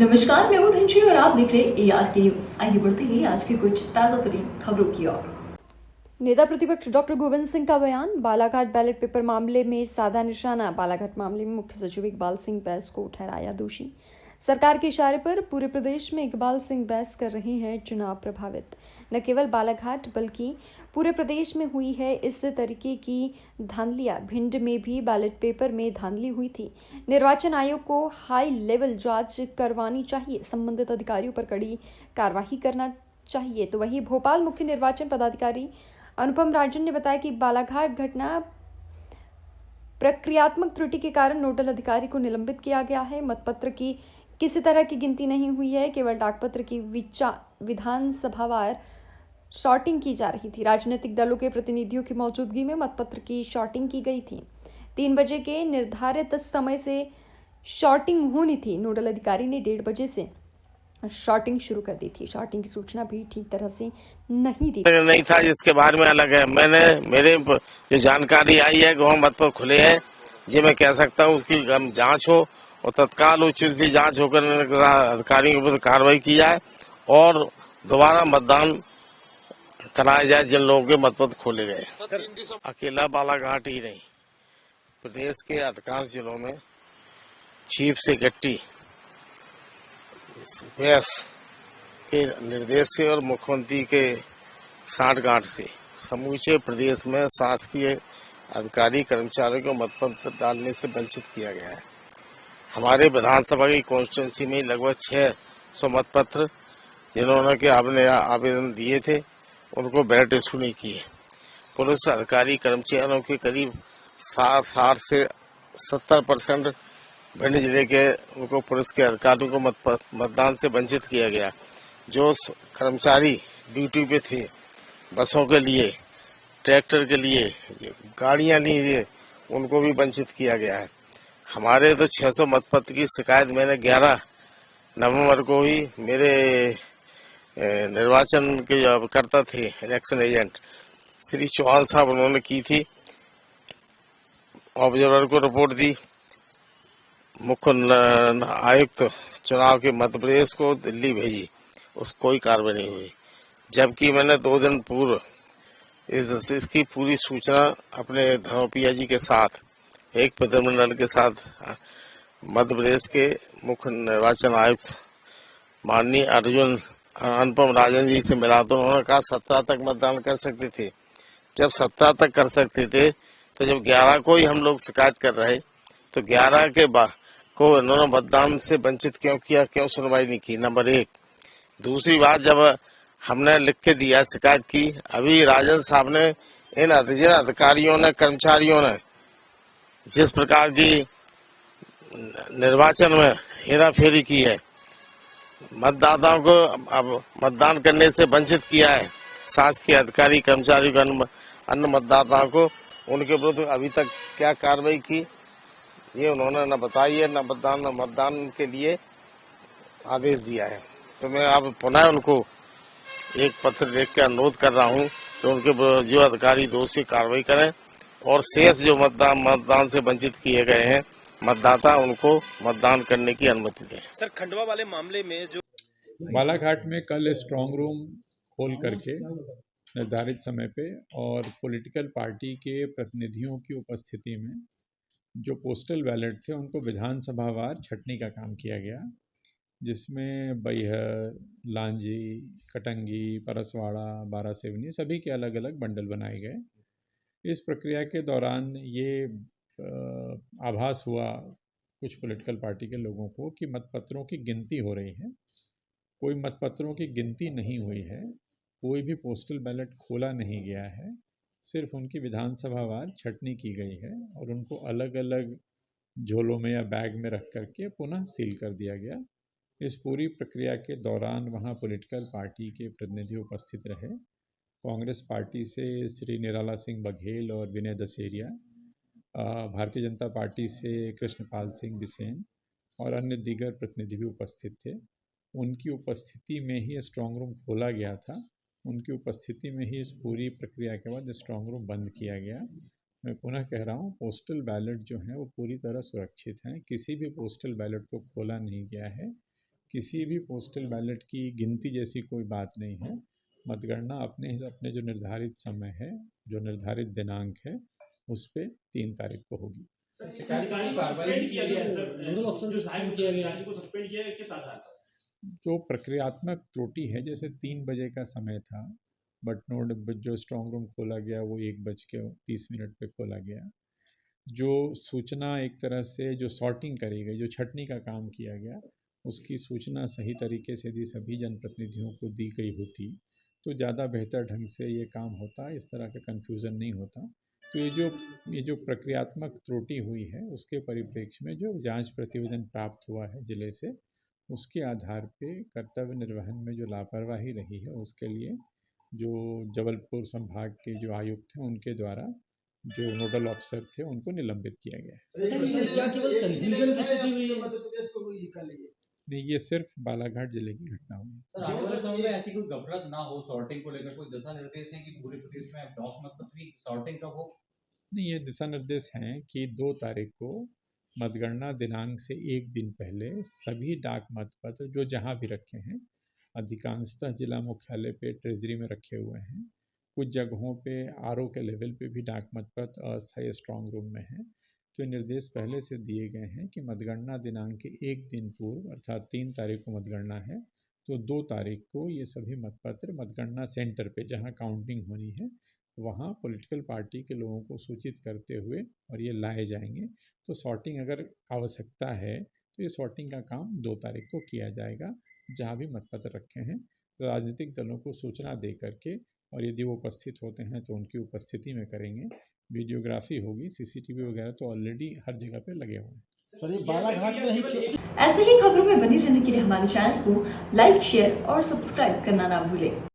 नमस्कार, मैं हूं धनश्री और आप देख रहे हैं ARK न्यूज। आइए बढ़ते हैं आज की कुछ ताजा तरीन खबरों की ओर। नेता प्रतिपक्ष डॉक्टर गोविंद सिंह का बयान। बालाघाट बैलेट पेपर मामले में साधा निशाना। बालाघाट मामले में मुख्य सचिव इकबाल सिंह बैस को ठहराया दोषी। सरकार के इशारे पर पूरे प्रदेश में इकबाल सिंह बैस कर रहे हैं चुनाव प्रभावित। न केवल बालाघाट बल्कि पूरे प्रदेश में हुई है इस तरीके की धांधलियां। भिंड में भी बैलेट पेपर में धांधली हुई थी। निर्वाचन आयोग को हाई लेवल जांच करवानी चाहिए, संबंधित अधिकारियों पर कड़ी कार्रवाई करना चाहिए। तो वहीं भोपाल मुख्य निर्वाचन पदाधिकारी अनुपम राजन ने बताया कि बालाघाट घटना प्रक्रियात्मक त्रुटि के कारण नोडल अधिकारी को निलंबित किया गया है। मतपत्र की किसी तरह की गिनती नहीं हुई है, केवल डाकपत्र की विधानसभावार शॉर्टिंग की जा रही थी। राजनीतिक दलों के प्रतिनिधियों की मौजूदगी में मतपत्र की शॉर्टिंग की गई थी। 3 बजे के निर्धारित समय से शॉर्टिंग होनी थी। नोडल अधिकारी ने 1:30 बजे से शॉर्टिंग शुरू कर दी थी। शॉर्टिंग की सूचना भी ठीक तरह से नहीं दी नहीं था, जिसके बारे में अलग है। मेरे जो जानकारी आई है कि वहाँ मत पर खुले हैं, जो मैं कह सकता हूँ उसकी जांच हो और तत्काल उचित जांच होकर अधिकारियों के ऊपर कार्रवाई की जाए और दोबारा मतदान कराया जाए जिन लोगों के मतपत्र खोले गए। अकेला बालाघाट ही नहीं, प्रदेश के अधिकांश जिलों में चीफ सेक्रेटरी व्यास के निर्देश से और मुख्यमंत्री के साठगांठ से समूचे प्रदेश में शासकीय अधिकारी कर्मचारियों को मतपत्र डालने से वंचित किया गया है। हमारे विधानसभा की कॉन्स्टिट्यूंसी में लगभग 600 मतपत्र जिन्होंने के आपने आवेदन दिए थे उनको बैलेट इशू नहीं किए। पुलिस अधिकारी कर्मचारियों के करीब 60 से 70% भिंड जिले के उनको पुलिस के अधिकारियों को मतदान से वंचित किया गया। जो कर्मचारी ड्यूटी पे थे, बसों के लिए, ट्रैक्टर के लिए गाड़ियां लिए, उनको भी वंचित किया गया है। हमारे तो 600 मतपत्र की शिकायत मैंने 11 नवंबर को ही मेरे निर्वाचन के जो करता थे इलेक्शन एजेंट श्री चौहान साहब उन्होंने की थी, ऑब्जर्वर को रिपोर्ट दी, मुख्य आयुक्त चुनाव के मध्य प्रदेश को दिल्ली भेजी, उस कोई कार्रवाई नहीं हुई। जबकि मैंने 2 दिन पूर्व इसकी पूरी सूचना अपने धनोपिया जी के साथ एक प्रतिनिधिमंडल के साथ मध्य प्रदेश के मुख्य निर्वाचन आयुक्त माननीय अनुपम राजन जी से मिला तो उन्होंने कहा 17 तक मतदान कर सकते थे। जब 17 तक कर सकते थे तो जब 11 को ही हम लोग शिकायत कर रहे तो 11 के बाद को इन्होंने मतदान से वंचित क्यों किया, क्यों सुनवाई नहीं की? नंबर 1। दूसरी बात, जब हमने लिख के दिया शिकायत की, अभी राजन साहब ने इन जिन अधिकारियों ने कर्मचारियों ने जिस प्रकार की निर्वाचन में हेराफेरी की है, मतदाताओं को अब मतदान करने से वंचित किया है, शासकीय अधिकारी कर्मचारी को अन्य मतदाताओं को, उनके विरुद्ध अभी तक क्या कार्रवाई की ये उन्होंने न बताई है, न मतदान के लिए आदेश दिया है। तो मैं अब पुनः उनको एक पत्र लिख के अनुरोध कर रहा हूँ कि उनके जो अधिकारी दोषी कार्रवाई करें और शेष जो मतदान से वंचित किए गए हैं मतदाता, उनको मतदान करने की अनुमति दें। सर, खंडवा वाले मामले में जो बालाघाट में कल स्ट्रांग रूम खोल करके निर्धारित समय पे और पॉलिटिकल पार्टी के प्रतिनिधियों की उपस्थिति में जो पोस्टल बैलेट थे उनको विधानसभावार छँटनी का काम किया गया, जिसमें बैहर, लांजी, कटंगी, परसवाड़ा, बारासिवनी सभी के अलग अलग बंडल बनाए गए। इस प्रक्रिया के दौरान ये आभास हुआ कुछ पॉलिटिकल पार्टी के लोगों को कि मतपत्रों की गिनती हो रही है। कोई मतपत्रों की गिनती नहीं हुई है, कोई भी पोस्टल बैलेट खोला नहीं गया है, सिर्फ उनकी विधानसभावार छँटनी की गई है और उनको अलग अलग झोलों में या बैग में रख करके पुनः सील कर दिया गया। इस पूरी प्रक्रिया के दौरान वहाँ पॉलिटिकल पार्टी के प्रतिनिधि उपस्थित रहे। कांग्रेस पार्टी से श्री निराला सिंह बघेल और विनय दशहरिया, भारतीय जनता पार्टी से कृष्णपाल सिंह बिसेन और अन्य दीगर प्रतिनिधि भी उपस्थित थे। उनकी उपस्थिति में ही स्ट्रांग रूम खोला गया था। उनकी उपस्थिति में ही इस पूरी प्रक्रिया के बाद स्ट्रांग रूम बंद किया गया। मैं पुनः कह रहा हूँ, पोस्टल बैलेट जो है वो पूरी तरह सुरक्षित हैं। किसी भी पोस्टल बैलेट को खोला नहीं गया है। किसी भी पोस्टल बैलेट की गिनती जैसी कोई बात नहीं है। मतगणना अपने जो निर्धारित समय है, जो निर्धारित दिनांक है, उस पे 3 तारीख को होगी। जो प्रक्रियात्मक त्रुटि है, जैसे 3 बजे का समय था, बट जो स्ट्रांग रूम खोला गया वो 1:30 पे खोला गया। जो सूचना एक तरह से जो सॉर्टिंग करी गई, जो छटनी का काम किया गया, उसकी सूचना सही तरीके से यदि सभी जनप्रतिनिधियों को दी गई होती तो ज़्यादा बेहतर ढंग से ये काम होता, इस तरह का कन्फ्यूज़न नहीं होता। तो ये जो प्रक्रियात्मक त्रुटि हुई है, उसके परिप्रेक्ष्य में जो जांच प्रतिवेदन प्राप्त हुआ है जिले से, उसके आधार पे कर्तव्य निर्वहन में जो लापरवाही रही है, उसके लिए जो जबलपुर संभाग के जो आयुक्त हैं उनके द्वारा जो नोडल अफसर थे उनको निलंबित किया गया है। नहीं, ये सिर्फ बालाघाट जिले की घटना हुई। सर, आने वाले समय में ऐसी कोई गफलत ना हो, सॉर्टिंग को लेकर कोई दिशा निर्देश है कि पूरे प्रदेश में ब्लॉक मतपत्र सॉर्टिंग कब हो? नहीं, ये दिशा निर्देश हैं कि 2 तारीख को मतगणना दिनांक से 1 दिन पहले सभी डाक मतपत्र जो जहां भी रखे हैं, अधिकांशतः जिला मुख्यालय पे ट्रेजरी में रखे हुए हैं, कुछ जगहों पे आरओ के लेवल पे भी डाक मतपत्र अस्थायी स्ट्रांग रूम में हैं। तो निर्देश पहले से दिए गए हैं कि मतगणना दिनांक के 1 दिन पूर्व, अर्थात 3 तारीख को मतगणना है, तो 2 तारीख को ये सभी मतपत्र मतगणना सेंटर पे जहां काउंटिंग होनी है, वहाँ पॉलिटिकल पार्टी के लोगों को सूचित करते हुए और ये लाए जाएंगे। तो सॉर्टिंग अगर आवश्यकता है तो ये सॉर्टिंग का काम 2 तारीख को किया जाएगा, जहाँ भी मतपत्र रखे हैं। तो राजनीतिक दलों को सूचना दे करके, और यदि वो उपस्थित होते हैं तो उनकी उपस्थिति में करेंगे। वीडियोग्राफी होगी, सीसीटीवी वगैरह तो ऑलरेडी हर जगह पे लगे हुए हैं। सर, ये बालाघाट में ही ऐसे ही खबरों में बनी रहने के लिए हमारे चैनल को लाइक, शेयर और सब्सक्राइब करना ना भूलें।